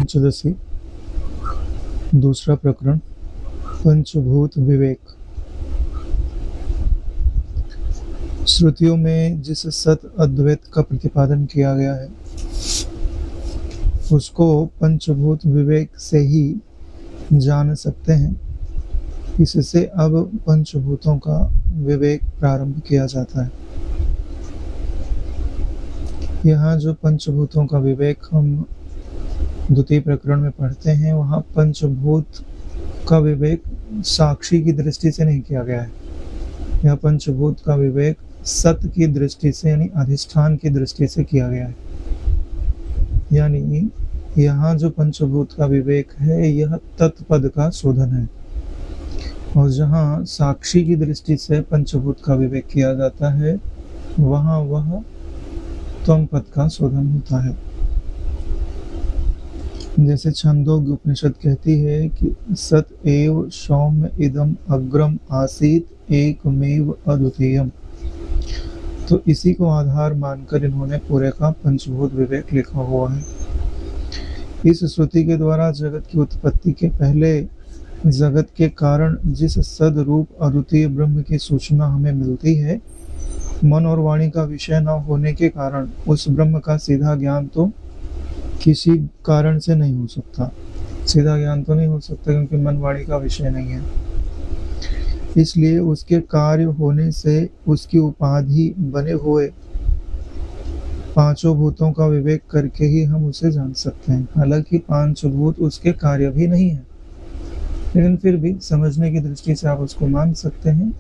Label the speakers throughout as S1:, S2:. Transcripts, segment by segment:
S1: पंचदशी दूसरा प्रकरण पंचभूत विवेक। श्रुतियों में जिस सत अद्वैत का प्रतिपादन किया गया है उसको पंचभूत विवेक से ही जान सकते हैं। इससे अब पंचभूतों का विवेक प्रारंभ किया जाता है। यहाँ जो पंचभूतों का विवेक हम द्वितीय प्रकरण में पढ़ते हैं, वहाँ पंचभूत का विवेक साक्षी की दृष्टि से नहीं किया गया है। यह पंचभूत का विवेक सत की दृष्टि से यानी अधिष्ठान की दृष्टि से किया गया है। यानी यहाँ जो पंचभूत का विवेक है यह तत्पद का शोधन है, और जहाँ साक्षी की दृष्टि से पंचभूत का विवेक किया जाता है वहाँ वह त्वम पद का शोधन होता है। जैसे छंदोग्य उपनिषद कहती है कि सत एव सौम्य इदम अग्रम आसीत एकमेव अद्वितीयम, तो इसी को आधार मानकर इन्होंने पूरे का पंचभूत विवेक लिखा हुआ है। इस श्रुति के द्वारा जगत की उत्पत्ति के पहले जगत के कारण जिस सद रूप अद्वितीय ब्रह्म की सूचना हमें मिलती है, मन और वाणी का विषय न होने के कारण उस ब्रह्म का सीधा ज्ञान तो किसी कारण से नहीं हो सकता। सीधा ज्ञान तो नहीं हो सकता क्योंकि मन वाणी का विषय नहीं है। इसलिए उसके कार्य होने से उसकी उपाधि बने हुए पांचों भूतों का विवेक करके ही हम उसे जान सकते हैं। हालांकि पांच भूत उसके कार्य भी नहीं है, लेकिन फिर भी समझने की दृष्टि से आप उसको मान सकते हैं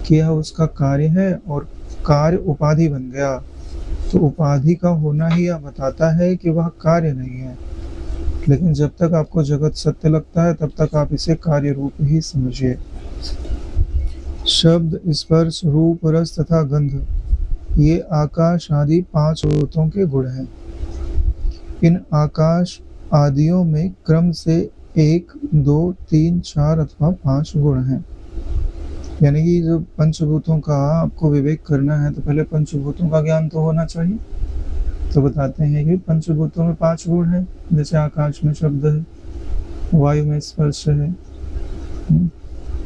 S1: कि यह उसका कार्य है, और कार्य उपाधि बन गया तो उपाधि का होना ही यह बताता है कि वह कार्य नहीं है। लेकिन जब तक आपको जगत सत्य लगता है तब तक आप इसे कार्य रूप ही समझिए। शब्द, स्पर्श, रूप, रस तथा गंध ये आकाश आदि पांच भूतों के गुण हैं। इन आकाश आदियों में क्रम से 1, 2, 3, 4 अथवा 5 गुण हैं। यानी कि जब पंचभूतों का आपको विवेक करना है तो पहले पंचभूतों का ज्ञान तो होना चाहिए। तो बताते हैं कि पंचभूतों में 5 गुण हैं। जैसे आकाश में शब्द है, वायु में स्पर्श है,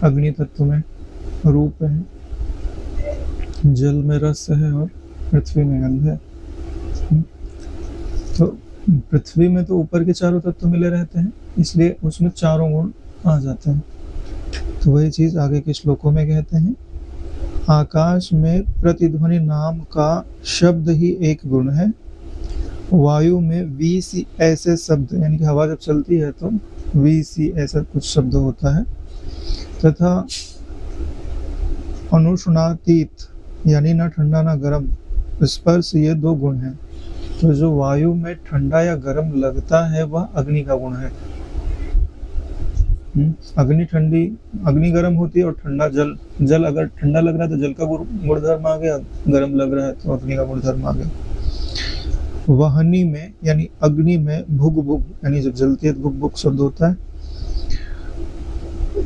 S1: अग्नि तत्व में रूप है, जल में रस है और पृथ्वी में गंध है। तो पृथ्वी में तो ऊपर के चारों तत्व मिले रहते हैं, इसलिए उसमें चारों गुण आ जाते हैं। तो वही चीज आगे के श्लोकों में कहते हैं, आकाश में प्रतिध्वनि नाम का शब्द ही एक गुण है। वायु में वी सी ऐसे शब्द, यानी कि हवा जब चलती है तो वी सी ऐसा कुछ शब्द होता है, तथा अनुष्णातीत यानी ना ठंडा ना गर्म, स्पर्श, ये 2 गुण हैं। तो जो वायु में ठंडा या गर्म लगता है वह अग्नि का गुण है। अग्नि गर्म होती है और ठंडा जल अगर ठंडा लग रहा है तो जल का गुणधर्म आ गया, गर्म लग रहा है तो अग्नि का गुणधर्म आ गया। वहनी में यानी अग्नि में भुग भुग यानी जब जलती है तो भुग भुग शब्द होता है।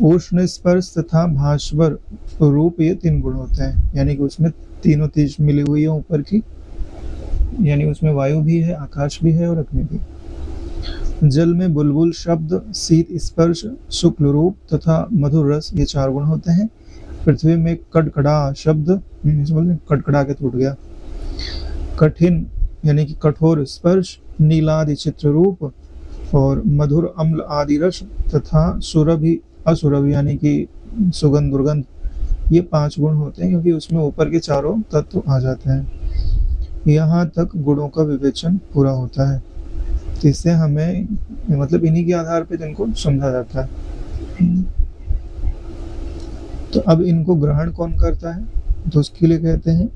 S1: उष्ण, स्पर्श तथा भास्वर रूप, ये 3 गुण होते हैं। यानी कि उसमें तीनों चीज मिली हुई है ऊपर की, यानी उसमें वायु भी है, आकाश भी है और अग्नि भी। जल में बुलबुल शब्द, शीत स्पर्श, शुक्ल रूप तथा मधुर रस, ये 4 गुण होते हैं। पृथ्वी में कड़कड़ा शब्द, कड़कड़ा के टूट गया। कठिन यानी कि कठोर स्पर्श, नीलादि चित्र रूप और मधुर अम्ल आदि रस तथा सुरभि असुरभि यानी कि सुगंध दुर्गंध, ये 5 गुण होते हैं क्योंकि उसमें ऊपर के चारों तत्व आ जाते हैं। यहाँ तक गुणों का विवेचन पूरा होता है। तो इससे हमें मतलब इन्हीं के आधार पे इनको समझा जाता है। तो अब इनको ग्रहण कौन करता है, तो उसके लिए कहते हैं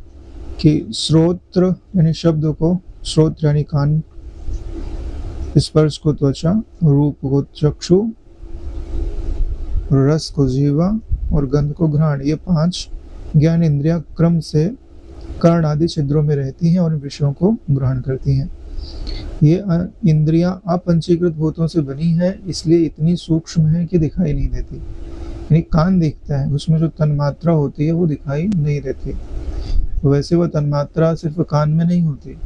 S1: कि श्रोत्र यानी शब्द को श्रोत्र यानी कान, स्पर्श को त्वचा, रूप को चक्षु, रस को जीवा और गंध को घ्राण, ये 5 ज्ञान इंद्रियां क्रम से कर्ण आदि छिद्रों में रहती हैं और विषयों को ग्रहण करती हैं। ये इंद्रियां अपंचीकृत भूतों से बनी है, इसलिए इतनी सूक्ष्म है कि दिखाई नहीं देती। यानी कान दिखता है, उसमें जो तन्मात्रा होती है वो दिखाई नहीं देती। वैसे वह तन्मात्रा सिर्फ कान में नहीं होती,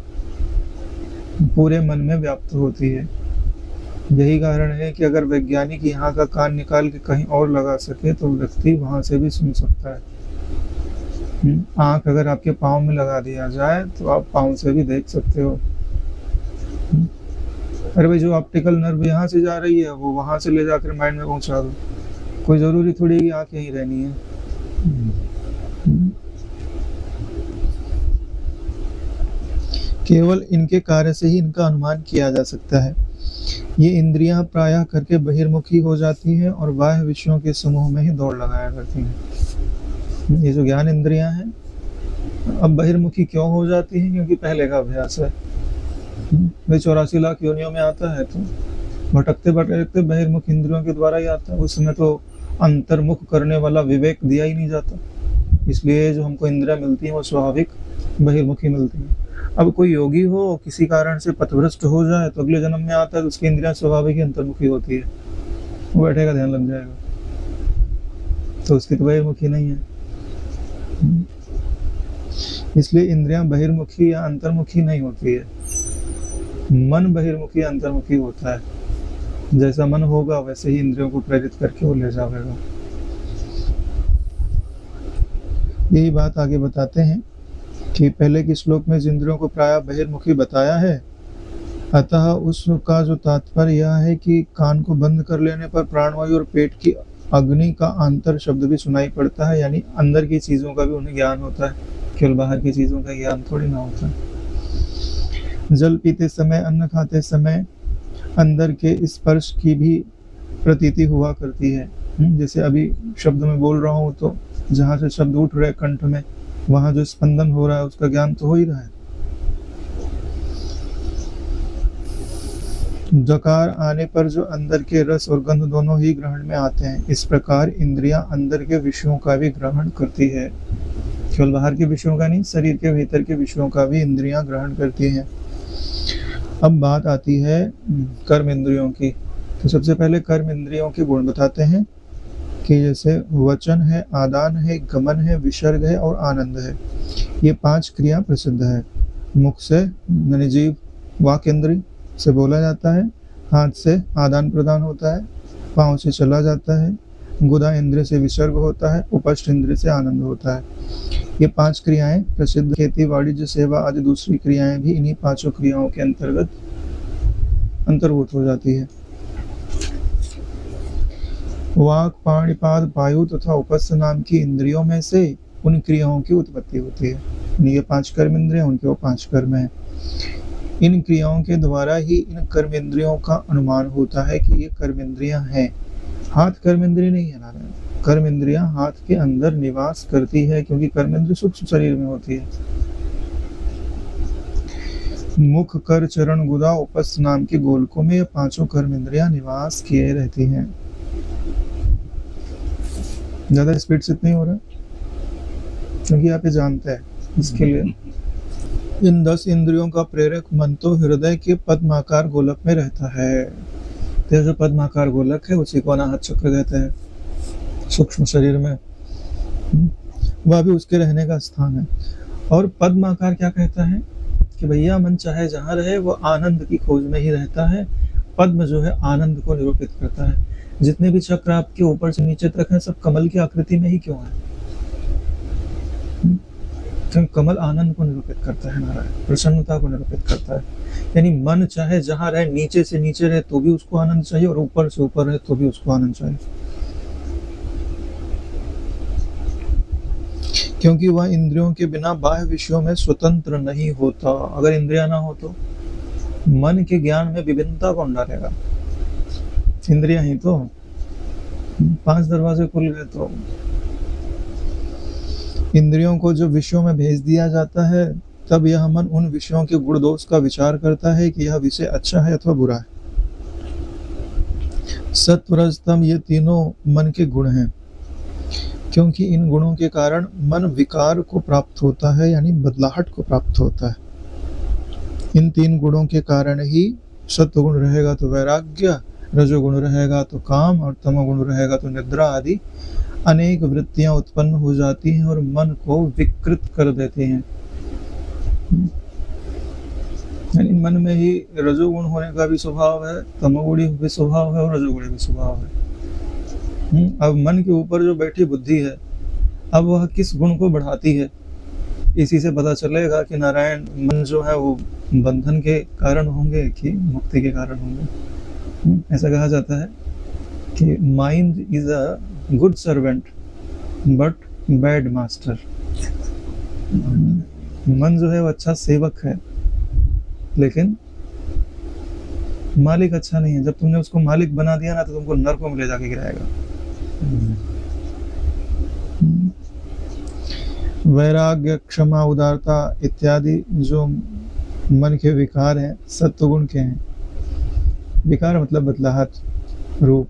S1: पूरे मन में व्याप्त होती है। यही कारण है कि अगर वैज्ञानिक यहाँ का कान निकाल के कहीं और लगा सके तो व्यक्ति वहां से भी सुन सकता है। आंख अगर आपके पाँव में लगा दिया जाए तो आप पाँव से भी देख सकते हो। अरे भाई, जो ऑप्टिकल नर्व यहाँ से जा रही है वो वहां से ले जाकर माइंड में पहुंचा दो। कोई जरूरी थोड़ी है कि आंख यहीं रहनी है। केवल इनके कार्य से ही इनका अनुमान किया जा सकता है। ये इंद्रियां प्रायः करके बहिर्मुखी हो जाती हैं और बाह्य विषयों के समूह में ही दौड़ लगाया करती हैं। ये जो ज्ञान इंद्रियां हैं अब बहिर्मुखी क्यों हो जाती हैं? क्योंकि पहले का अभ्यास है। भाई 84 लाख योनियों में आता है तो भटकते भटकते बहिर्मुख इंद्रियों के द्वारा ही आता है। उस समय तो अंतर्मुख करने वाला विवेक दिया ही नहीं जाता, इसलिए जो हमको इंद्रियां मिलती हैं वो स्वाभाविक बहिर्मुखी मिलती हैं। अब कोई योगी हो, किसी कारण से पथभ्रष्ट हो जाए तो अगले जन्म में आता है तो उसकी इंद्रियां स्वाभाविक ही अंतर्मुखी होती है। वो बैठेगा, ध्यान लग जाएगा, तो उसकी तो बहिर्मुखी नहीं है। इसलिए इंद्रियां बहिर्मुखी या अंतर्मुखी नहीं होती है। मन बहिर्मुखी या अंतर्मुखी होता है। जैसा मन होगा वैसे ही इंद्रियों को प्रेरित करके वो ले जाएगा। यही बात आगे बताते हैं कि पहले के श्लोक में इंद्रियों को प्रायः बहिर्मुखी बताया है, अतः उसका जो तात्पर्य यह है कि कान को बंद कर लेने पर प्राणवायु और पेट की अग्नि का अंतर शब्द भी सुनाई पड़ता है, यानी अंदर की चीजों का भी उन्हें ज्ञान होता है, केवल बाहर की चीजों का ज्ञान थोड़ी ना होता है। जल पीते समय, अन्न खाते समय अंदर के स्पर्श की भी प्रतीति हुआ करती है। जैसे अभी शब्द में बोल रहा हूँ तो जहाँ से शब्द उठ रहे कंठ में, वहां जो स्पंदन हो रहा है उसका ज्ञान तो हो ही रहा है। डकार आने पर जो अंदर के रस और गंध दोनों ही ग्रहण में आते हैं। इस प्रकार इंद्रियां अंदर के विषयों का भी ग्रहण करती है, केवल बाहर के विषयों का नहीं, शरीर के भीतर के विषयों का भी इंद्रियां ग्रहण करती हैं। अब बात आती है कर्म इंद्रियों की। तो सबसे पहले कर्म इंद्रियों के गुण बताते हैं कि जैसे वचन है, आदान है, गमन है, विसर्ग है और आनंद है। ये 5 क्रिया प्रसिद्ध है। मुख से यानी जीव वाक इंद्री से बोला जाता है, हाथ से आदान प्रदान होता है, पाँव से चला जाता है, गुदा इंद्रिय से विसर्ग होता है, उपस्थ इंद्रिय से आनंद होता है। ये 5 क्रियाएं प्रसिद्ध। खेती, वाणिज्य, सेवा आदि दूसरी क्रियाएं भी इन्हीं 5 क्रियाओं के अंतर्भूत हो जाती है। वाक, पाणिपाद, वायु तथा उपस्थ नाम की इंद्रियों में से उन क्रियाओं की उत्पत्ति होती है। ये 5 कर्म इंद्रियां, उनके वो 5 कर्म हैं। इन क्रियाओं के द्वारा ही इन कर्म इंद्रियों का अनुमान होता है कि ये कर्म इंद्रियां हैं। हाथ कर्म इंद्रिय नहीं है नारायण, कर्म इंद्रियां हाथ के अंदर निवास करती है, क्योंकि कर्म इंद्रिय सूक्ष्म शरीर में होती है। मुख, कर, चरण, गुदा, उपस्थ नाम के गोलकों में ये 5 कर्म इंद्रियां निवास किए रहती हैं। ज्यादा स्पीड से नहीं हो रहा क्योंकि आप ये जानते हैं, इसके लिए इन 10 इंद्रियों का प्रेरक मन तो हृदय के पद्माकार गोलक में रहता है। तो जो पद्माकार गोलक है उसी को अनाहत चक्र कहते हैं, सूक्ष्म शरीर में वह भी उसके रहने का स्थान है। और पद्माकार क्या कहता है कि भैया मन चाहे जहाँ रहे वो आनंद की खोज में ही रहता है। पद्म जो है आनंद को निरूपित करता है। जितने भी चक्र आपके ऊपर से नीचे तक हैं सब कमल की आकृति में ही क्यों है? तो कमल आनंद को निरूपित करता है, नारायण प्रसन्नता को निरूपित करता है। यानी मन चाहे जहां रहे, नीचे से नीचे रहे तो भी उसको आनंद चाहिए और ऊपर से ऊपर रहे तो भी उसको आनंद चाहिए, क्योंकि वह इंद्रियों के बिना बाह्य विषयों में स्वतंत्र नहीं होता। अगर इंद्रियां ना हो तो मन के ज्ञान में विभिन्नता कौन डालेगा? इंद्रियां ही तो। 5 दरवाजे खुल गए तो इंद्रियों को जो विषयों में भेज दिया जाता है, तब यह मन उन विषयों के गुण दोष का विचार करता है कि यह विषय अच्छा है अथवा बुरा है। सत्व, रज, तम ये तीनों मन के गुण हैं, क्योंकि इन गुणों के कारण मन विकार को प्राप्त होता है, यानी बदलाहट को प्राप्त होता है। इन 3 गुणों के कारण ही सत्व गुण रहेगा तो वैराग्य, रजोगुण रहेगा तो काम और तमोगुण रहेगा तो निद्रा आदि अनेक वृत्तियां उत्पन्न हो जाती हैं और मन को विकृत कर देती हैं। यानी मन में ही रजोगुण होने का भी स्वभाव है, तमोगुणी भी स्वभाव है और रजोगुणी भी स्वभाव है। अब मन के ऊपर जो बैठी बुद्धि है, अब वह किस गुण को बढ़ाती है, इसी से पता चलेगा कि नारायण मन जो है वो बंधन के कारण होंगे कि मुक्ति के कारण होंगे। ऐसा कहा जाता है कि mind is a good servant but bad master. मन जो है वो अच्छा सेवक है, लेकिन मालिक अच्छा नहीं है। जब तुमने उसको मालिक बना दिया ना, तो तुमको नरकों में ले जाके गिराएगा। वैराग्य, क्षमा, उदारता इत्यादि जो मन के विकार हैं, सत्वगुण के हैं। विकार मतलब बदलाहट, रूप।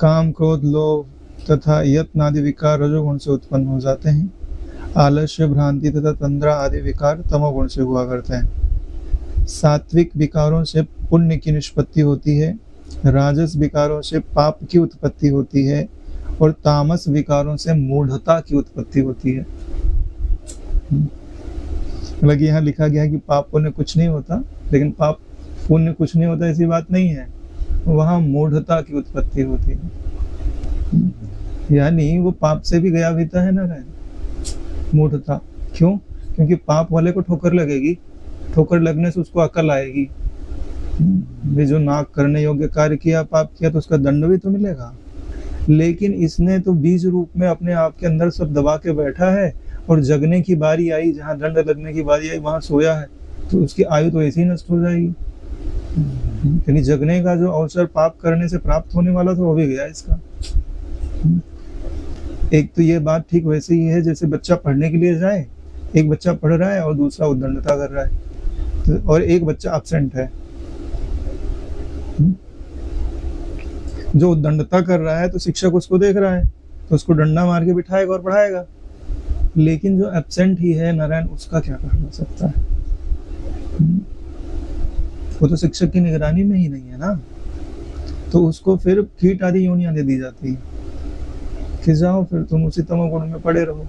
S1: काम, क्रोध, लोभ तथा यत्न आदि विकार रजोगुण से उत्पन्न हो जाते हैं। आलस्य, भ्रांति तथा तंद्रा आदि विकार तमोगुण से हुआ करते हैं। सात्विक विकारों से पुण्य की निष्पत्ति होती है, राजस विकारों से पाप की उत्पत्ति होती है और तामस विकारों से मूढ़ता की उत्पत्ति होती है। हालांकि यहाँ लिखा गया है कि पाप पुण्य कुछ नहीं होता, लेकिन पाप पुण्य कुछ नहीं होता ऐसी बात नहीं है, वहाँ मूढ़ता की उत्पत्ति होती है। यानी वो पाप से भी गया बीता है ना, मूढ़ता। क्यों? क्योंकि पाप वाले को ठोकर लगेगी, ठोकर लगने से उसको अकल आएगी। भी जो नाक करने योग्य कार्य किया, पाप किया, तो उसका दंड भी तो मिलेगा। लेकिन इसने तो बीज रूप में अपने आप के अंदर सब दबा के बैठा है, और जगने की बारी आई, जहाँ दंड लगने की बारी आई वहां सोया है, तो उसकी आयु तो ऐसे ही नष्ट हो जाएगी। यानी जगने का जो अवसर पाप करने से प्राप्त होने वाला था, वो भी गया इसका। एक तो ये बात ठीक वैसे ही है जैसे बच्चा पढ़ने के लिए जाए, एक बच्चा पढ़ रहा है और दूसरा उद्दंडता कर रहा है, तो और एक बच्चा एब्सेंट है। जो उद्दंडता कर रहा है तो शिक्षक उसको देख रहा है, तो उसको डंडा मार के बिठाएगा और पढ़ाएगा। लेकिन जो एब्सेंट ही है नारायण, उसका क्या कहा जा सकता है? वो तो शिक्षक की निगरानी में ही नहीं है ना, तो उसको फिर कीट आदि योनियां दे दी जाती है कि जाओ फिर तुम उसी तमोगुण में पड़े रहो।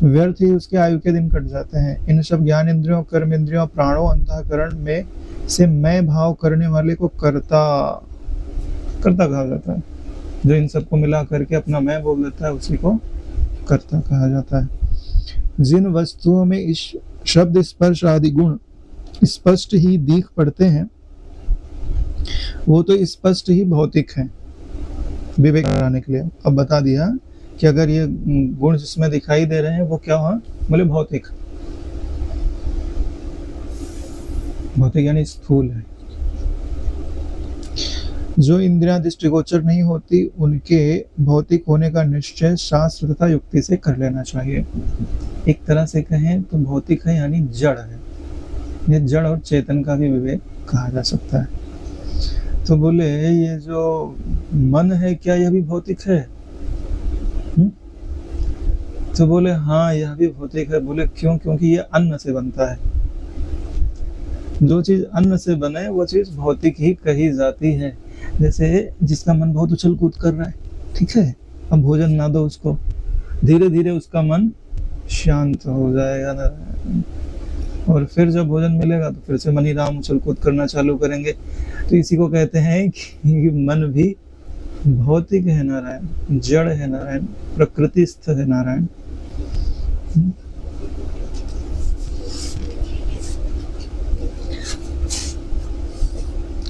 S1: व्यर्थ ही उसके आयु के दिन कट जाते हैं। इन सब ज्ञान इंद्रियों, कर्म इंद्रियों, प्राणों, अंतःकरण में से मैं भाव करने वाले को कर्ता कहा जाता है। जो इन सबको मिला करके अपना मैं बोल देता है, उसी को कर्ता कहा जाता है। जिन वस्तुओं में इस शब्द, स्पर्श आदि गुण स्पष्ट ही दिख पड़ते हैं, वो तो स्पष्ट ही भौतिक है। विवेक कराने के लिए अब बता दिया कि अगर ये गुण जिसमें दिखाई दे रहे हैं वो क्या हुआ, बोले भौतिक। भौतिक यानी स्थूल है। जो इंद्रियां दृष्टिगोचर नहीं होती, उनके भौतिक होने का निश्चय शास्त्र तथा युक्ति से कर लेना चाहिए। एक तरह से कहें तो भौतिक है यानी जड़ है। ये जड़ और चेतन का भी विवेक कहा जा सकता है। तो बोले ये जो मन है, क्या यह भी भौतिक है? तो बोले हाँ, यह भी भौतिक है। बोले क्यों? क्योंकि ये अन्न से बनता है। जो चीज अन्न से बने वो चीज भौतिक ही कही जाती है। जैसे जिसका मन बहुत उछल कूद कर रहा है, ठीक है, अब भोजन ना दो उसको, धीरे धीरे उसका मन शांत हो जाएगा ना, और फिर जब भोजन मिलेगा तो फिर से मनी राम उछल कूद करना चालू करेंगे। तो इसी को कहते हैं कि मन भी भौतिक है नारायण, जड़ है नारायण, प्रकृतिस्थ है नारायण।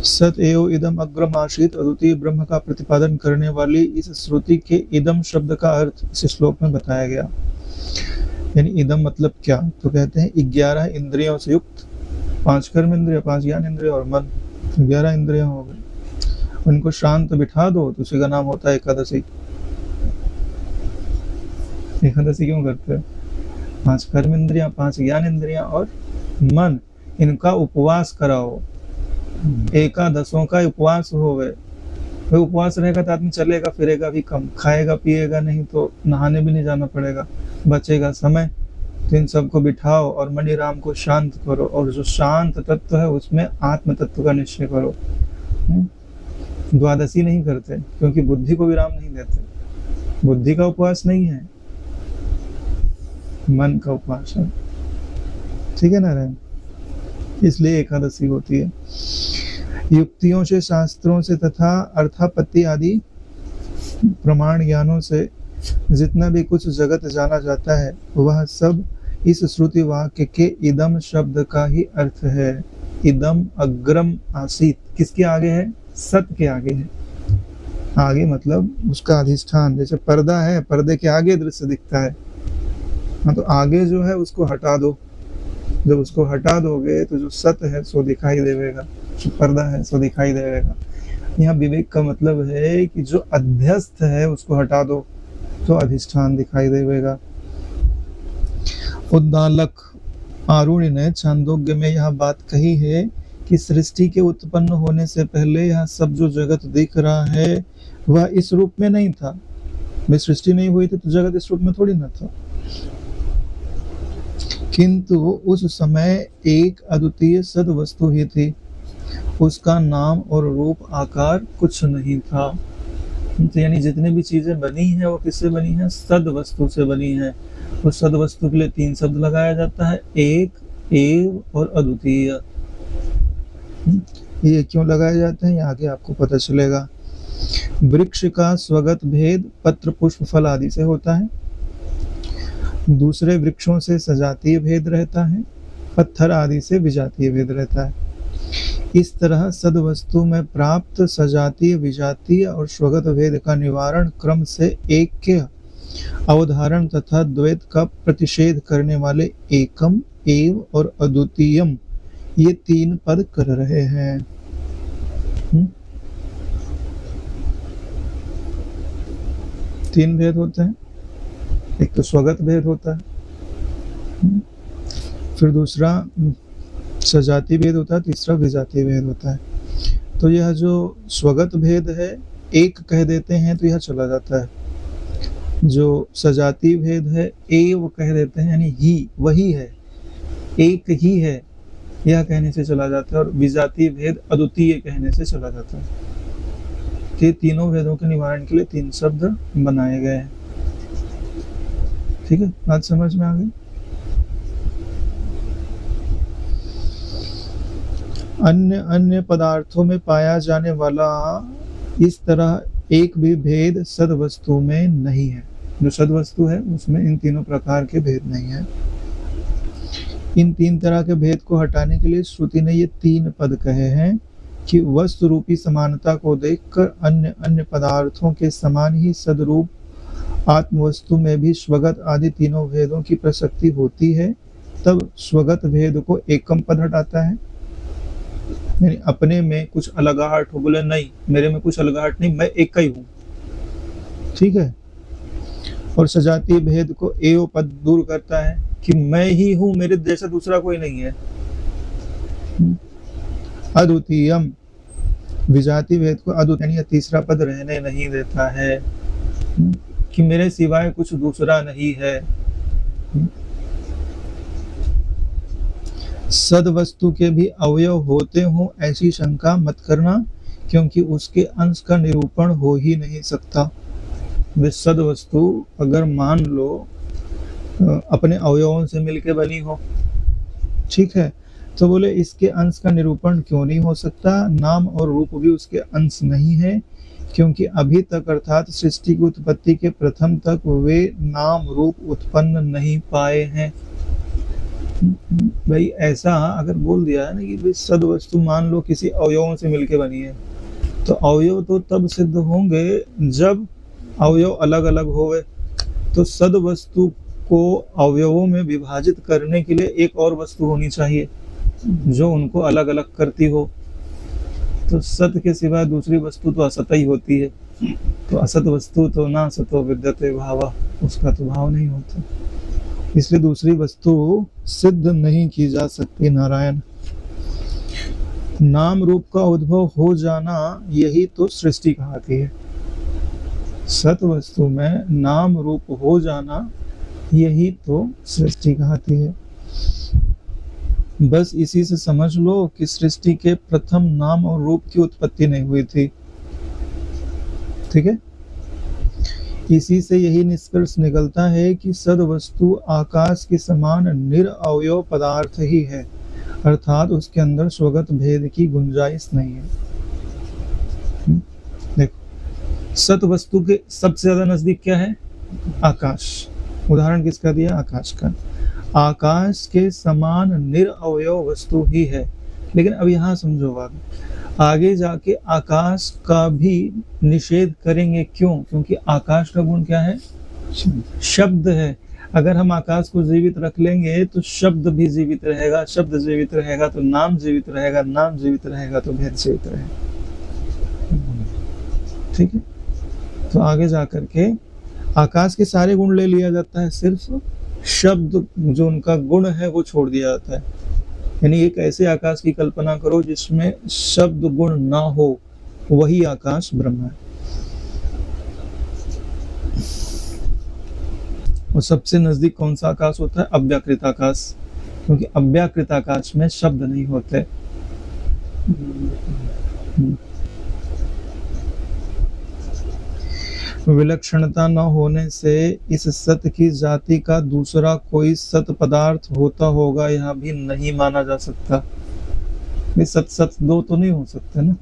S1: सत एव इदम अग्रम आश्रित अद्वितीय ब्रह्म का प्रतिपादन करने वाली इस श्रुति के इदम शब्द का अर्थ इस श्लोक में बताया गया। यानी इदम मतलब क्या? तो कहते हैं 11 इंद्रियों से युक्त, 5 कर्म इंद्रिय, 5 ज्ञान इंद्रिय और मन, 11 इंद्रियों हो गए। उनको शांत बिठा दो तो उसी का नाम होता है एकादशी। एकादशी क्यों करते हैं? 5 कर्म इंद्रियां, 5 ज्ञान इंद्रियां और मन, इनका उपवास कराओ। एकादशों का उपवास हो गए। तो उपवास रहेगा तो आदमी चलेगा फिरेगा भी कम, खाएगा पिएगा नहीं, तो नहाने भी नहीं जाना पड़ेगा, बचेगा समय। तो इन सबको बिठाओ और मणि राम को शांत करो, और जो शांत तत्व है उसमें आत्म तत्व का निश्चय करो। द्वादशी नहीं करते क्योंकि बुद्धि को विराम नहीं देते। बुद्धि का उपवास नहीं है, मन का उपवास है। ठीक है नारायण, इसलिए एकादशी होती है। युक्तियों से, शास्त्रों से तथा अर्थापत्ति आदि प्रमाण ज्ञानों से जितना भी कुछ जगत जाना जाता है वह सब इस श्रुति वाक्य के इदम शब्द का ही अर्थ है। इदम अग्रम आसीत किसके आगे है? सत के आगे है। आगे मतलब उसका अधिष्ठान, जैसे पर्दा है, पर्दे के आगे दृश्य दिखता है। हाँ, तो आगे जो है उसको हटा दो। जब उसको हटा दोगे तो जो सत है सो दिखाई देगा, जो पर्दा है सो दिखाई देगा। यहाँ विवेक का मतलब है कि जो अध्यस्त है उसको हटा दो तो अधिष्ठान दिखाई देगा। उद्दालक आरुणि ने छांदोग्य में यह बात कही है कि सृष्टि के उत्पन्न होने से पहले यह सब जो जगत दिख रहा है वह इस रूप में नहीं था। मैं सृष्टि नहीं हुई थी तो जगत इस रूप में थोड़ी ना था, किंतु उस समय एक अद्वितीय सद वस्तु ही थी। उसका नाम और रूप आकार कुछ नहीं था। तो यानी जितने भी चीजें बनी हैं वो किससे बनी हैं? सद वस्तु से बनी हैं। उस सद वस्तु के लिए 3 शब्द लगाया जाता है, एक, एव और अद्वितीय। ये क्यों लगाए जाते हैं ये आगे आपको पता चलेगा। वृक्ष का स्वगत भेद पत्र पुष्प फल आदि से होता है। दूसरे वृक्षों से सजातीय भेद रहता है, पत्थर आदि से विजातीय भेद रहता है। इस तरह सद वस्तु में प्राप्त सजातीय, विजातीय और स्वगत भेद का निवारण क्रम से ऐक्य, अवधारण तथा द्वैत का प्रतिषेध करने वाले एकम, एव और अद्वितीयम ये 3 पद कर रहे हैं। 3 भेद होते हैं। एक तो स्वगत भेद होता है, फिर दूसरा सजातीय भेद होता है, तीसरा विजातीय भेद होता है। तो यह जो स्वगत भेद है एक कह देते हैं तो यह चला जाता है। जो सजातीय भेद है एव कह देते हैं, यानी ही, वही है, एक ही है, यह कहने से चला जाता है। और विजातीय भेद अद्वितीय कहने से चला जाता है। ये तीनों भेदों के निवारण के लिए 3 शब्द बनाए गए हैं। ठीक है, बात समझ में आ गई। अन्य अन्य पदार्थों में पाया जाने वाला इस तरह एक भी भेद सद वस्तु में नहीं है। जो सद वस्तु है उसमें इन तीनों प्रकार के भेद नहीं है। इन 3 तरह के भेद को हटाने के लिए श्रुति ने ये 3 पद कहे हैं कि वस्तु रूपी समानता को देखकर अन्य अन्य पदार्थों के समान ही सदरूप आत्मवस्तु में भी स्वगत आदि तीनों भेदों की प्रसक्ति होती है। तब स्वगत भेद को एकम पद हटाता है, यानी अपने में कुछ अलगाहट हो, बोले नहीं मेरे में कुछ अलगाहट नहीं, मैं एक ही हूँ। ठीक है। और सजातीय भेद को एव पद दूर करता है कि मैं ही हूँ, मेरे जैसा दूसरा कोई नहीं है। अद्वितीयम विजातीय भेद को अद्वितीय यानी तीसरा पद रहने नहीं देता है कि मेरे सिवाय कुछ दूसरा नहीं है। सद वस्तु के भी अवयव होते हों ऐसी शंका मत करना, क्योंकि उसके अंश का निरूपण हो ही नहीं सकता। सद वस्तु अगर मान लो अपने अवयवों से मिलके बनी हो, ठीक है, तो बोले इसके अंश का निरूपण क्यों नहीं हो सकता? नाम और रूप भी उसके अंश नहीं है, क्योंकि अभी तक अर्थात सृष्टि की उत्पत्ति के प्रथम तक वे नाम रूप उत्पन्न नहीं पाए हैं। भाई ऐसा अगर बोल दिया है ना कि भाई सद वस्तु मान लो किसी अवयवों से मिलके बनी है, तो अवयव तो तब सिद्ध होंगे जब अवयव अलग अलग होवे। तो सद वस्तु को अवयवों में विभाजित करने के लिए एक और वस्तु होनी चाहिए जो उनको अलग अलग करती हो। तो सत के सिवा दूसरी वस्तु तो असत ही होती है। तो असत वस्तु तो ना सतो विद्यते भावा, उसका तो भाव नहीं होता, इसलिए दूसरी वस्तु सिद्ध नहीं की जा सकती। नारायण, नाम रूप का उद्भव हो जाना यही तो सृष्टि कहलाती है। सत वस्तु में नाम रूप हो जाना यही तो सृष्टि कहलाती है। बस इसी से समझ लो कि सृष्टि के प्रथम नाम और रूप की उत्पत्ति नहीं हुई थी। ठीक है, इसी से यही निष्कर्ष निकलता है कि सद वस्तु आकाश के समान निरअवयव पदार्थ ही है, अर्थात उसके अंदर स्वगत भेद की गुंजाइश नहीं है। देखो, सत वस्तु के सबसे ज्यादा नजदीक क्या है? आकाश। उदाहरण किसका दिया? आकाश का। आकाश के समान निरअवयव वस्तु ही है। लेकिन अब यहाँ समझो बात, आगे जाके आकाश का भी निषेध करेंगे। क्यों? क्योंकि आकाश का गुण क्या है? शब्द है। अगर हम आकाश को जीवित रख लेंगे तो शब्द भी जीवित रहेगा, शब्द जीवित रहेगा तो नाम जीवित रहेगा, नाम जीवित रहेगा तो भेद जीवित रहेगा। ठीक है, तो आगे जाकर के आकाश के सारे गुण ले लिया जाता है, सिर्फ शब्द जो उनका गुण है वो छोड़ दिया जाता है। यानी एक ऐसे आकाश की कल्पना करो जिसमें शब्द गुण ना हो, वही आकाश ब्रह्म है। और सबसे नजदीक कौन सा आकाश होता है? अव्याकृत आकाश, क्योंकि अव्याकृत आकाश में शब्द नहीं होते। विलक्षणता न होने से इस सत की जाति का दूसरा कोई सत पदार्थ होता होगा, यह भी नहीं माना जा सकता। सत सत दो तो नहीं हो सकते ना।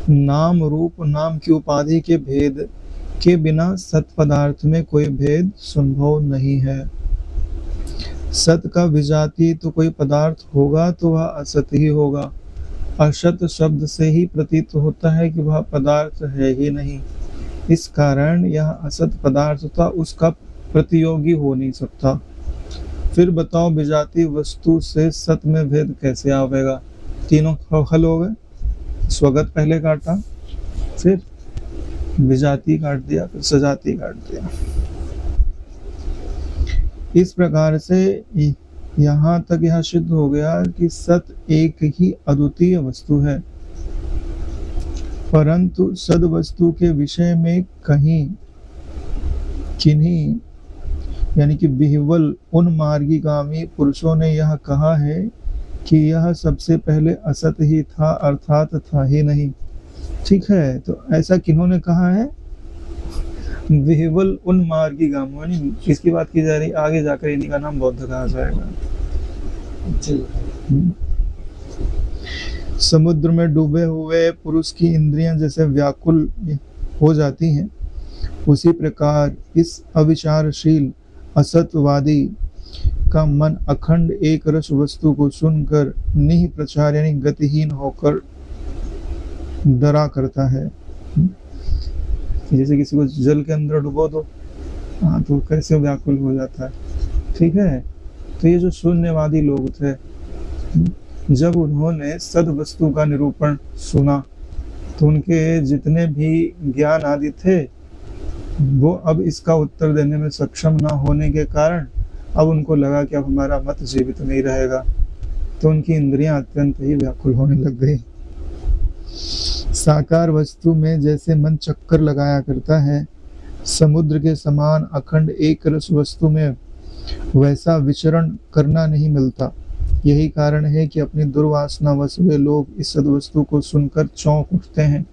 S1: नाम रूप नाम की उपाधि के भेद के बिना सत पदार्थ में कोई भेद संभव नहीं है। सत का विजातीय तो कोई पदार्थ होगा तो वह असत ही होगा। असत शब्द से ही प्रतीत होता है कि वह पदार्थ है ही नहीं। इस कारण यह असत पदार्थ था उसका प्रतियोगी हो नहीं सकता। फिर बताओ विजातीय वस्तु से सत में भेद कैसे आवेगा? तीनों हल हो गए। स्वगत पहले काटा, फिर विजातीय काट दिया, फिर सजातीय काट दिया। इस प्रकार से यहाँ तक यह सिद्ध हो गया कि सत एक ही अद्वितीय वस्तु है, परंतु सद वस्तु के विषय में कहीं किन्हीं यानी कि बिहवल उन मार्गीगामी पुरुषों ने यह कहा है कि यह सबसे पहले असत ही था, अर्थात था ही नहीं। ठीक है, तो ऐसा किन्होंने कहा है? बिहवल उन मार्गीगामी। किसकी बात की जा रही? आगे जाकर इन्हीं का नाम बौद्ध कहा जाएगा। समुद्र में डूबे हुए पुरुष की इंद्रियां जैसे व्याकुल हो जाती हैं, उसी प्रकार इस अविचारशील असतवादी का मन अखंड एक रस वस्तु को सुनकर निह प्रचार यानी गतिहीन होकर डरा करता है। जैसे किसी को जल के अंदर डुबो दो, हाँ, तो कैसे व्याकुल हो जाता है। ठीक है, तो ये जो शून्यवादी लोग थे, जब उन्होंने सद वस्तु का निरूपण सुना तो उनके जितने भी ज्ञान आदि थे वो अब इसका उत्तर देने में सक्षम ना होने के कारण अब उनको लगा कि अब हमारा मत जीवित नहीं रहेगा, तो उनकी इंद्रियां अत्यंत ही व्याकुल होने लग गई। साकार वस्तु में जैसे मन चक्कर लगाया करता है, समुद्र के समान अखंड एक रस वस्तु में वैसा विचरण करना नहीं मिलता। यही कारण है कि अपनी दुर्वासनावश वे लोग इस सद्वस्तु को सुनकर चौंक उठते हैं,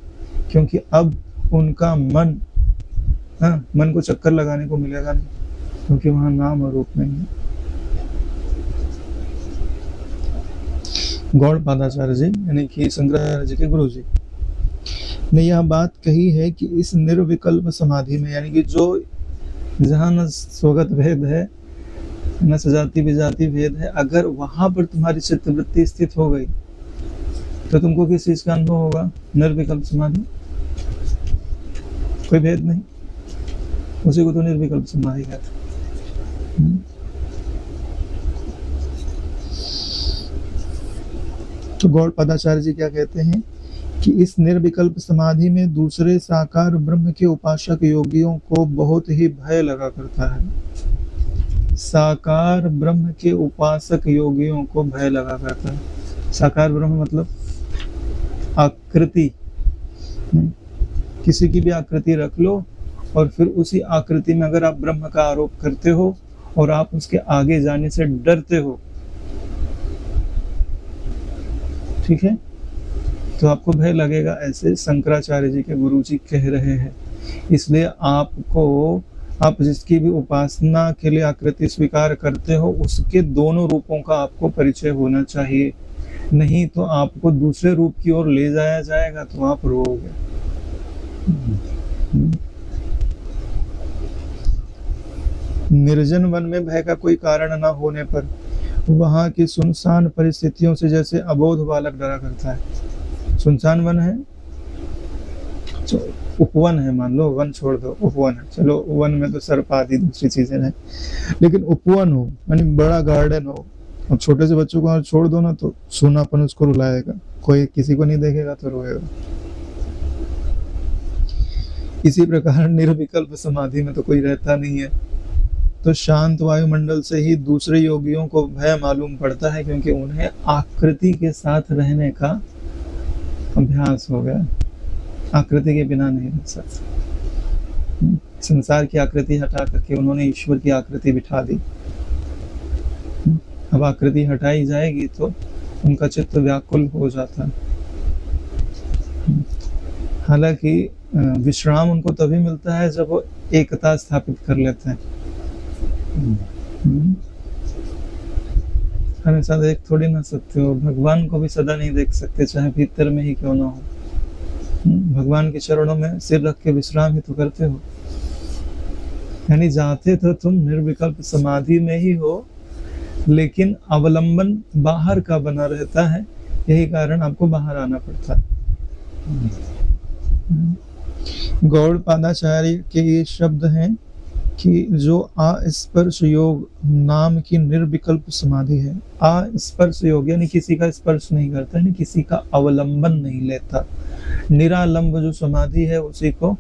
S1: क्योंकि अब उनका मन को चक्कर लगाने को मिलेगा नहीं, क्योंकि वहां नाम और रूप नहीं है। गौड़पादाचार्य जी यानी कि शंकराचार्य जी के गुरु जी ने यह बात कही है कि इस निर्विकल्प समाधि में, यानी कि जो जहाँ न स्वगत भेद है न सजाति विजाति भेद है, अगर वहां पर तुम्हारी चित्तवृत्ति स्थित हो गई तो तुमको किस चीज का अनुभव होगा? निर्विकल्प समाधि, कोई भेद नहीं, उसी को तो निर्विकल्प समाधि कहते हैं। तो गौड़पादाचार्य जी क्या कहते हैं कि इस निर्विकल्प समाधि में दूसरे साकार ब्रह्म के उपासक योगियों को बहुत ही भय लगा करता है। साकार ब्रह्म के उपासक योगियों को भय लगा करता है। साकार ब्रह्म मतलब आकृति, किसी की भी आकृति रख लो और फिर उसी आकृति में अगर आप ब्रह्म का आरोप करते हो और आप उसके आगे जाने से डरते हो, ठीक है, तो आपको भय लगेगा। ऐसे शंकराचार्य जी के गुरु जी कह रहे हैं इसलिए आप जिसकी भी उपासना के लिए आकृति स्वीकार करते हो उसके दोनों रूपों का आपको परिचय होना चाहिए, नहीं तो आपको दूसरे रूप की ओर ले जाया जाएगा तो आप रोओगे। निर्जन वन में भय का कोई कारण न होने पर वहां की सुनसान परिस्थितियों से जैसे अबोध बालक डरा करता है। सुनसान वन है, उपवन है, मान लो वन छोड़ दो, उपवन है, चलो वन में तो सर्प आदि दूसरी चीजें हैं, लेकिन उपवन हो यानी बड़ा गार्डन हो, और छोटे से बच्चों को छोड़ दो ना तो सूनापन उसको रुलाएगा, कोई किसी को नहीं देखेगा तो रोएगा। इसी प्रकार निर्विकल्प समाधि में तो कोई रहता नहीं है, तो शांत वायुमंडल से ही दूसरे योगियों को भय मालूम पड़ता है, क्योंकि उन्हें आकृति के साथ रहने का अभ्यास हो गया। आकृति के बिना नहीं रह सकते। संसार की आकृति हटा करके उन्होंने ईश्वर की आकृति बिठा दी। अब आकृति हटाई जाएगी तो उनका चित्त व्याकुल हो जाता है। हालांकि विश्राम उनको तभी मिलता है जब वो एकता स्थापित कर लेते हैं। हमेशा देख थोड़ी ना सकते हो, भगवान को भी सदा नहीं देख सकते, चाहे भीतर में ही क्यों ना हो। भगवान के चरणों में सिर रख के विश्राम ही तो करते हो, यानी जाते तो तुम निर्विकल्प समाधि में ही हो, लेकिन अवलंबन बाहर का बना रहता है, यही कारण आपको बाहर आना पड़ता है। गौड़पादाचार्य के ये शब्द हैं कि जो अस्पर्श योग नाम की निर्विकल्प समाधि है। अस्पर्श योग यानी किसी का स्पर्श नहीं करता, यानी किसी का अवलंबन नहीं लेता। निरालंब जो समाधि है उसी को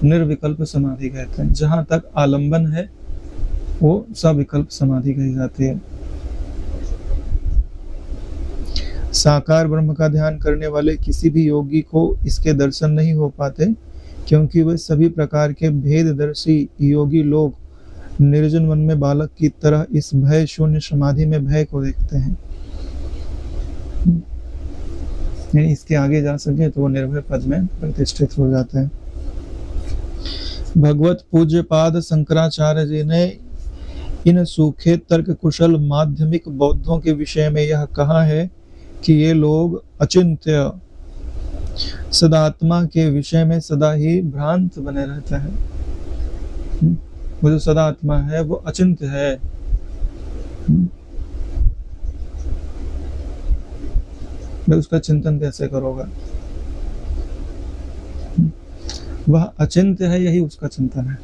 S1: निर्विकल्प समाधि कहते हैं। जहां तक आलंबन है वो सविकल्प समाधि कही जाती है। साकार ब्रह्म का ध्यान करने वाले किसी भी योगी को इसके दर्शन नहीं हो पाते, क्योंकि वे सभी प्रकार के भेददर्शी योगी लोग निर्जन वन में बालक की तरह इस भय शून्य समाधि में भय को देखते हैं। यानी इसके आगे जा सके तो वो निर्भय पद में प्रतिष्ठित हो जाते हैं। भगवत पूज्य पाद शंकराचार्य जी ने इन सूखे तर्क कुशल माध्यमिक बौद्धों के विषय में यह कहा है कि ये लोग अचिंत्य सदात्मा के विषय में सदा ही भ्रांत बने रहते हैं। वो जो सदात्मा है वो अचिंत्य है। मैं उसका चिंतन कैसे करोगा? वह अचिंत्य है, यही उसका चिंतन है।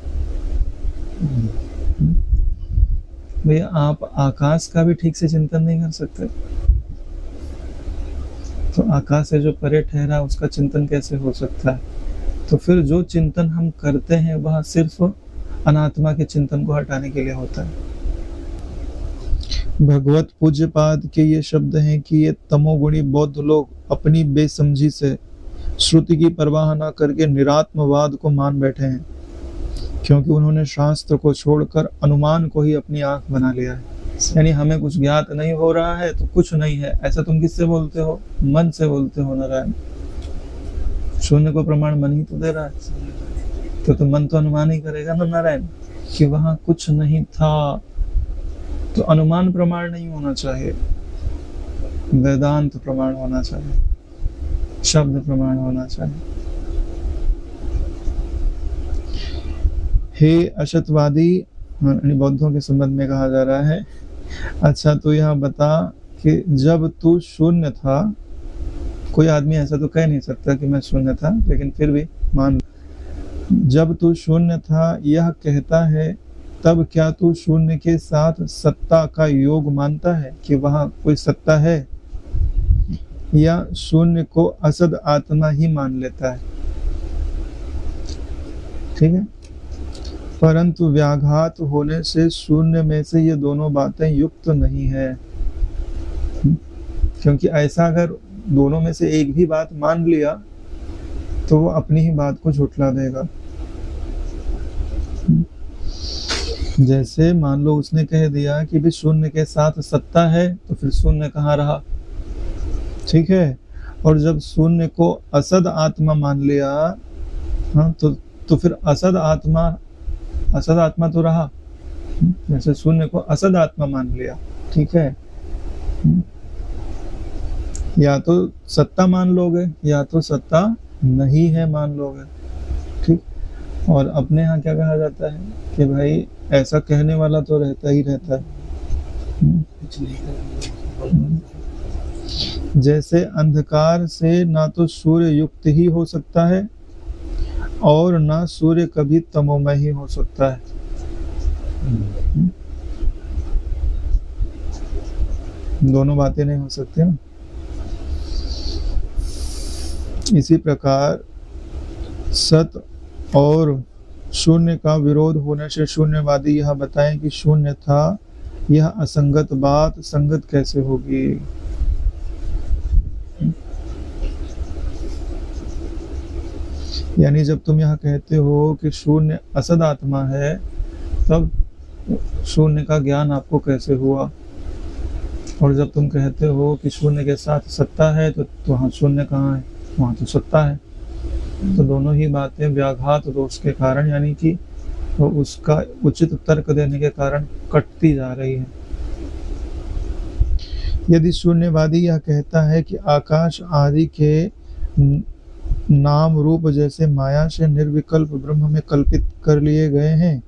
S1: भैया आप आकाश का भी ठीक से चिंतन नहीं कर सकते, तो आकाश से जो परे ठहरा उसका चिंतन कैसे हो सकता है? तो फिर जो चिंतन हम करते हैं वह सिर्फ अनात्मा के चिंतन को हटाने के लिए होता है। भगवत पूज्यपाद के ये शब्द हैं कि ये तमोगुणी बौद्ध लोग अपनी बेसमझी से श्रुति की परवाह न करके निरात्मवाद को मान बैठे हैं, क्योंकि उन्होंने शास्त्र को छोड़कर अनुमान को ही अपनी आंख बना लिया है। यानी हमें कुछ ज्ञात नहीं हो रहा है तो कुछ नहीं है, ऐसा तुम किससे बोलते हो? मन से बोलते हो नारायण। शून्य को प्रमाण मन ही तो दे रहा है, तो मन तो अनुमान ही करेगा ना नारायण कि वहां कुछ नहीं था। तो अनुमान प्रमाण नहीं होना चाहिए, वेदांत प्रमाण होना चाहिए, शब्द प्रमाण होना चाहिए। हे अशतवादी, बौद्धों के संबंध में कहा जा रहा है, अच्छा तो यह बता कि जब तू शून्य था, कोई आदमी ऐसा तो कह नहीं सकता कि मैं शून्य था, लेकिन फिर भी मान, जब तू शून्य था यह कहता है, तब क्या तू शून्य के साथ सत्ता का योग मानता है कि वहां कोई सत्ता है, या शून्य को असद आत्मा ही मान लेता है? ठीक है, परंतु व्याघात होने से शून्य में से ये दोनों बातें युक्त नहीं है, क्योंकि ऐसा अगर दोनों में से एक भी बात मान लिया तो वो अपनी ही बात को झुठला देगा। जैसे मान लो उसने कह दिया कि भी शून्य के साथ सत्ता है, तो फिर शून्य कहाँ रहा? ठीक है, और जब शून्य को असद आत्मा मान लिया, हाँ, तो तो फिर असद आत्मा तो रहा, जैसे शून्य को असद आत्मा मान लिया, ठीक है, या तो सत्ता मान लोगे या तो सत्ता नहीं है मान लोगे, ठीक। और अपने यहाँ क्या कहा जाता है कि भाई ऐसा कहने वाला तो रहता ही रहता है। जैसे अंधकार से ना तो सूर्य युक्त ही हो सकता है और ना सूर्य कभी तमोमय ही हो सकता है। दोनों बातें नहीं हो सकती ना। इसी प्रकार सत और शून्य का विरोध होने से शून्यवादी यह बताएं कि शून्य था, यह असंगत बात संगत कैसे होगी। यानी जब तुम यह कहते हो कि शून्य असद आत्मा है, तब शून्य का ज्ञान आपको कैसे हुआ। और जब तुम कहते हो कि शून्य के साथ सत्ता है, तो वहाँ शून्य कहाँ है, वहाँ तो सत्ता है। तो दोनों ही बातें व्याघात दोष के कारण, यानी कि तो उसका उचित तर्क देने के कारण कटती जा रही है। यदि शून्यवादी यह कहता है कि आकाश आदि के नाम रूप जैसे माया से निर्विकल्प ब्रह्म में कल्पित कर लिए गए हैं,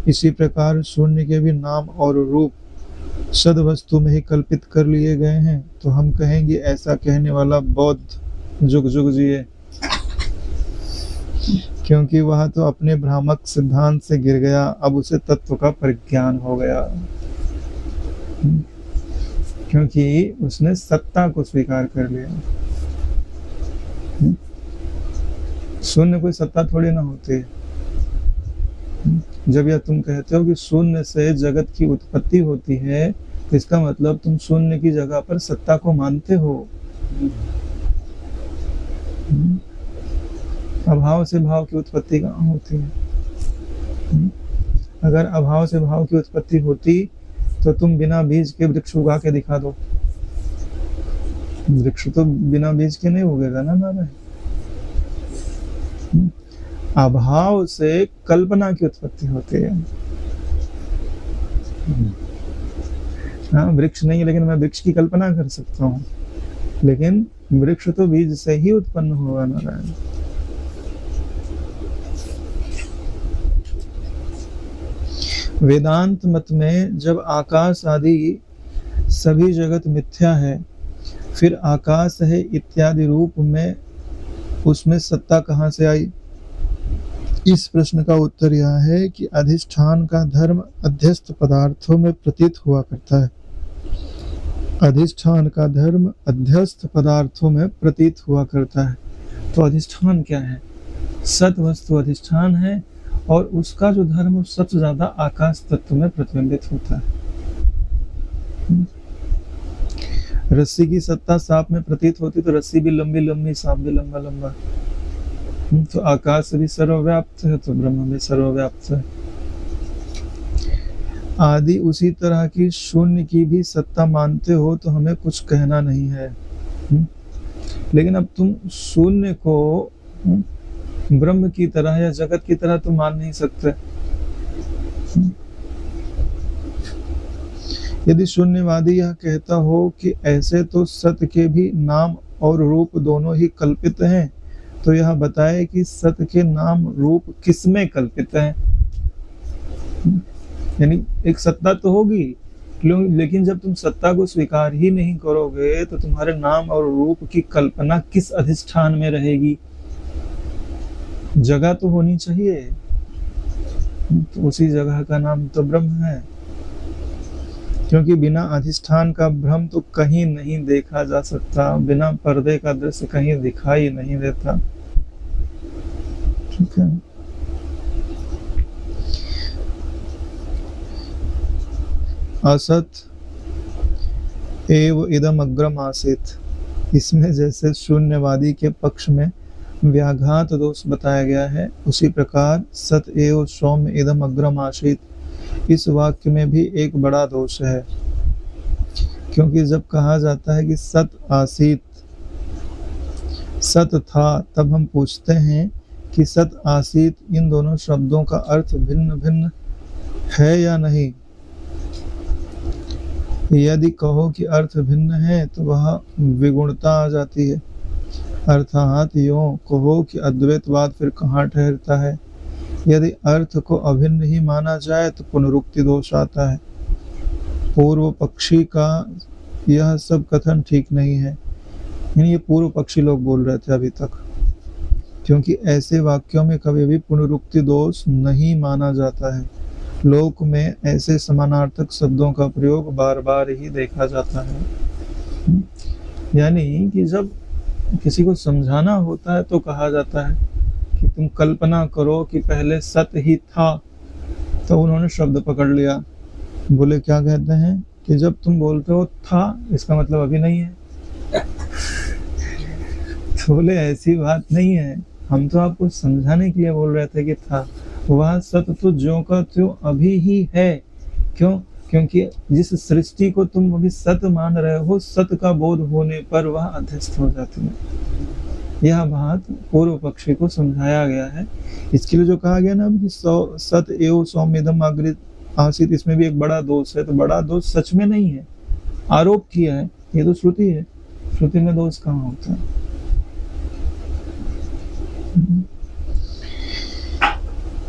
S1: इसी प्रकार शून्य के भी नाम और रूप सद वस्तु में ही कल्पित कर लिए गए हैं, तो हम कहेंगे ऐसा कहने वाला बौद्ध जुग जुग जिए, क्योंकि वह तो अपने भ्रामक सिद्धांत से गिर गया, अब उसे तत्व का परिज्ञान हो गया, क्योंकि उसने सत्ता को स्वीकार कर लिया। शून्य कोई सत्ता थोड़ी ना होती है। जब यह तुम कहते हो कि शून्य से जगत की उत्पत्ति होती है, तो इसका मतलब तुम शून्य की जगह पर सत्ता को मानते हो। अभाव से भाव की उत्पत्ति कहाँ होती है? अगर अभाव से भाव की उत्पत्ति होती तो तुम बिना बीज के वृक्ष उगा के दिखा दो। वृक्ष तो बिना बीज के नहीं उगेगा ना नारायण। अभाव से कल्पना की उत्पत्ति होती है। हाँ, वृक्ष नहीं है लेकिन मैं वृक्ष की कल्पना कर सकता हूँ, लेकिन वृक्ष तो बीज से ही उत्पन्न होगा नारायण। वेदांत मत में जब आकाश आदि सभी जगत मिथ्या है, फिर आकाश है इत्यादि रूप में उसमें सत्ता कहाँ से आई? इस प्रश्न का उत्तर यह है कि अधिष्ठान का धर्म अध्यस्त पदार्थों में प्रतीत हुआ करता है। अधिष्ठान का धर्म अध्यस्त पदार्थों में प्रतीत हुआ करता है। तो अधिष्ठान क्या है? सत वस्तु अधिष्ठान है, और उसका जो धर्म सबसे ज्यादा आकाश तत्व में प्रतिबिंबित होता है। रस्सी की सत्ता सांप में प्रतीत होती, तो रस्सी भी लंबी लंबी, सांप भी लंबा लंबा। तो आकाश भी सर्वव्याप्त है, तो ब्रह्म भी सर्वव्याप्त है। आदि उसी तरह की शून्य की भी सत्ता मानते हो तो हमें कुछ कहना नहीं है। लेकिन अब तुम शून्य को ब्रह्म की तरह या जगत की तरह तो मान नहीं सकते। यदि शून्यवादी यह कहता हो कि ऐसे तो सत्य के भी नाम और रूप दोनों ही कल्पित हैं, तो यह बताए कि सत्य के नाम रूप किसमें कल्पित हैं। यानी एक सत्ता तो होगी, लेकिन जब तुम सत्ता को स्वीकार ही नहीं करोगे तो तुम्हारे नाम और रूप की कल्पना किस अधिष्ठान में रहेगी? जगह तो होनी चाहिए, तो उसी जगह का नाम तो ब्रह्म है, क्योंकि बिना अधिष्ठान का भ्रम तो कहीं नहीं देखा जा सकता, बिना पर्दे का दृश्य कहीं दिखाई नहीं देता। ठीक है। असत एव इदम अग्रम आसीत, इसमें जैसे शून्यवादी के पक्ष में व्याघात दोष बताया गया है, उसी प्रकार सत एव सौम्य इदम अग्रम आसीत, इस वाक्य में भी एक बड़ा दोष है। क्योंकि जब कहा जाता है कि सत आसीत, सत था, तब हम पूछते हैं कि सत आसीत इन दोनों शब्दों का अर्थ भिन्न भिन्न है या नहीं। यदि कहो कि अर्थ भिन्न है तो वह विगुणता आ जाती है, अर्थात यूं कहो कि अद्वैतवाद फिर कहाँ ठहरता है। यदि अर्थ को अभिन्न ही माना जाए तो पुनरुक्ति दोष आता है। पूर्व पक्षी का यह सब कथन ठीक नहीं है। ये पूर्व पक्षी लोग बोल रहे थे अभी तक, क्योंकि ऐसे वाक्यों में कभी भी पुनरुक्ति दोष नहीं माना जाता है। लोक में ऐसे समानार्थक शब्दों का प्रयोग बार बार ही देखा जाता है। यानी कि जब किसी को समझाना होता है तो कहा जाता है कि तुम कल्पना करो कि पहले सत ही था, तो उन्होंने शब्द पकड़ लिया। बोले क्या कहते हैं कि जब तुम बोलते हो था, इसका मतलब अभी नहीं है। तो बोले ऐसी बात नहीं है, हम तो आपको समझाने के लिए बोल रहे थे कि था। वह सत तो ज्यों का त्यों अभी ही है। क्यों? क्योंकि जिस सृष्टि को तुम अभी सत मान रहे हो, सत का बोध होने पर वह अध्यस्त हो जाती है। यह बात पूर्व पक्षी को समझाया गया है। इसके लिए जो कहा गया ना कि सत एव सौम्यदम अग्रित आसित, इसमें भी एक बड़ा दोष है। तो बड़ा दोष सच में नहीं है, आरोप किया है। ये तो श्रुति है, श्रुति में दोष कहाँ होता है।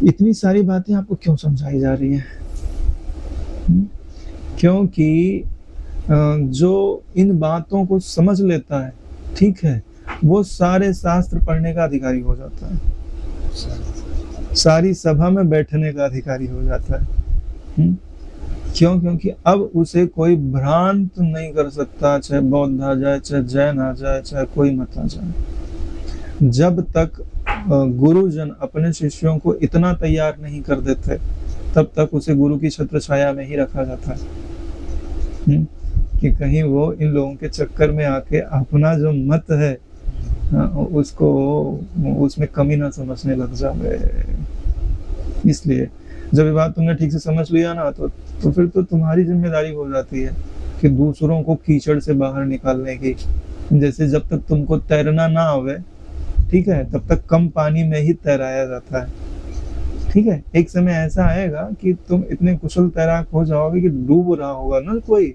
S1: इतनी सारी बातें आपको क्यों समझाई जा रही हैं? क्योंकि जो इन बातों को समझ लेता है, ठीक है, वो सारे शास्त्र पढ़ने का अधिकारी हो जाता है, सारी सभा में बैठने का अधिकारी हो जाता है। क्यों? क्योंकि अब उसे कोई भ्रांत नहीं कर सकता, चाहे बौद्ध आ जाए, चाहे जैन आ जाए, चाहे कोई मत आ जाए। जब तक गुरुजन अपने शिष्यों को इतना तैयार नहीं कर देते, तब तक उसे गुरु की छत्र छाया में ही रखा जाता है कि कहीं वो इन लोगों के चक्कर में आके अपना जो मत है उसको उसमें कमी ना समझने लग जाए। इसलिए जब ये बात तुमने ठीक से समझ लिया ना, तो फिर तो तुम्हारी जिम्मेदारी हो जाती है कि दूसरों को कीचड़ से बाहर निकालने की। जैसे जब तक तुमको तैरना ना आवे, ठीक है, तब तक कम पानी में ही तैराया जाता है। ठीक है, एक समय ऐसा आएगा कि तुम इतने कुशल तैराक हो जाओगे कि डूब रहा होगा ना कोई,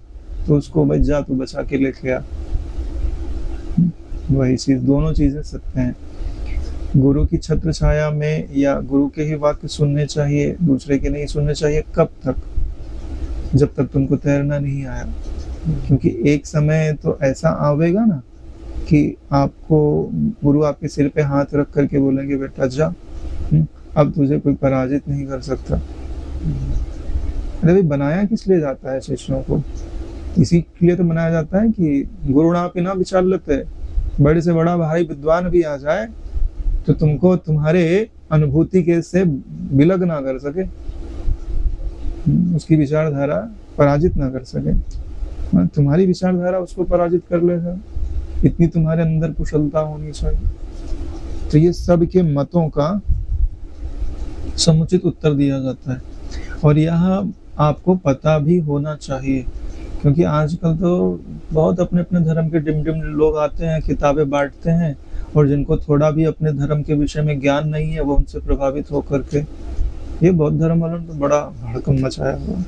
S1: तो उसको भाई जा तू बचा के लेके आ। वही चीज, दोनों चीजें सत्य हैं। गुरु की छत्र छाया में या गुरु के ही वाक्य सुनने चाहिए, दूसरे के नहीं सुनने चाहिए। कब तक? जब तक तुमको तैरना नहीं आया। क्योंकि एक समय तो ऐसा आवेगा ना कि आपको गुरु आपके सिर पे हाथ रख करके बोलेंगे बेटा जा, अब तुझे कोई पराजित नहीं कर सकता। अरे भाई, बनाया किस लिए जाता है शिष्यों को? इसी के लिए तो बनाया जाता है कि गुरुणा पे ना विचार लेते, बड़े से बड़ा भाई विद्वान भी आ जाए तो तुमको तुम्हारे अनुभूति के से विलग ना कर सके, उसकी विचारधारा पराजित ना कर सके। तुम्हारी विचारधारा उसको पराजित कर लेगा, इतनी तुम्हारे अंदर कुशलता होनी चाहिए। तो ये सब के मतों का समुचित उत्तर दिया जाता है, और यह आपको पता भी होना चाहिए। क्योंकि आजकल तो बहुत अपने अपने धर्म के डिम लोग आते हैं, किताबें बांटते हैं, और जिनको थोड़ा भी अपने धर्म के विषय में ज्ञान नहीं है वो उनसे प्रभावित होकर के ये बौद्ध धर्म वालों ने तो बड़ा भड़कम मचाया हुआ।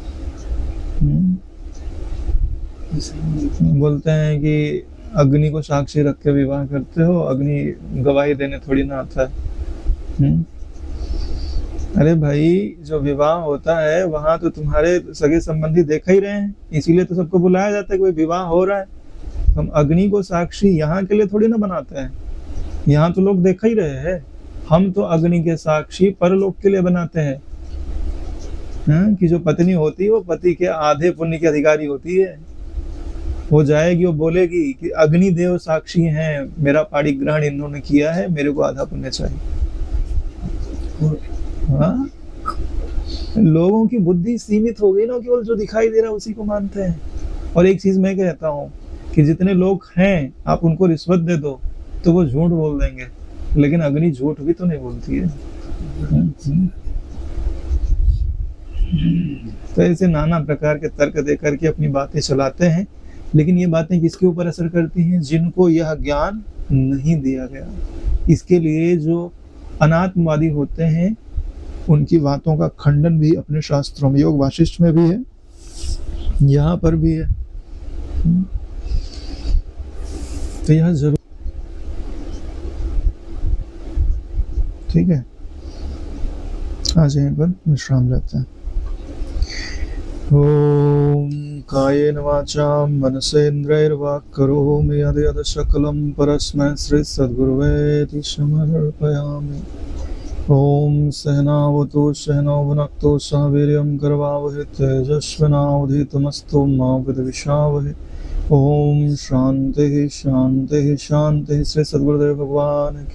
S1: बोलते हैं कि अग्नि को साक्षी रख के विवाह करते हो, अग्नि गवाही देने थोड़ी ना आता है। अरे भाई, जो विवाह होता है वहां तो तुम्हारे सगे संबंधी देख ही रहे हैं, इसीलिए तो सबको बुलाया जाता है कि विवाह हो रहा है। हम अग्नि को साक्षी यहाँ के लिए थोड़ी ना बनाते हैं, यहाँ तो लोग देख ही रहे हैं। हम तो अग्नि के साक्षी परलोक के लिए बनाते हैं। कि जो पत्नी होती है वो पति के आधे पुण्य की अधिकारी होती है। वो जाएगी, वो बोलेगी कि अग्निदेव साक्षी हैं, मेरा पाणी ग्रहण इन्होंने किया है, मेरे को आधा पुण्य चाहिए। हाँ, लोगों की बुद्धि सीमित हो गई ना, केवल जो दिखाई दे रहा है उसी को मानते हैं। और एक चीज मैं कहता हूँ कि जितने लोग हैं आप उनको रिश्वत दे दो तो वो झूठ बोल देंगे, लेकिन अग्नि झूठ भी तो नहीं बोलती है। तो ऐसे नाना प्रकार के तर्क दे करके अपनी बातें चलाते हैं, लेकिन ये बातें किसके ऊपर असर करती हैं? जिनको यह ज्ञान नहीं दिया गया। इसके लिए जो अनात्मवादी होते हैं उनकी बातों का खंडन भी अपने शास्त्रों में, योग वाशिष्ठ में भी है, यहाँ पर भी है। तो यह जरूर, ठीक है, आज यहीं पर विश्राम लेते हैं। ओम कायेन वाचा मनसेन्द्रियैर्वा करोमि यद्यत् सकलं परस्मै श्री सद्गुरुवेति समर्पयामि। ओम सहनावतु सहनौ भुनक्तु सह वीर्यं करवावहै तेजस्विनावधीतमस्तु मा विद्विषावहै। ओम शांति शांति शांति। श्री सद्गुरुदेव भगवान की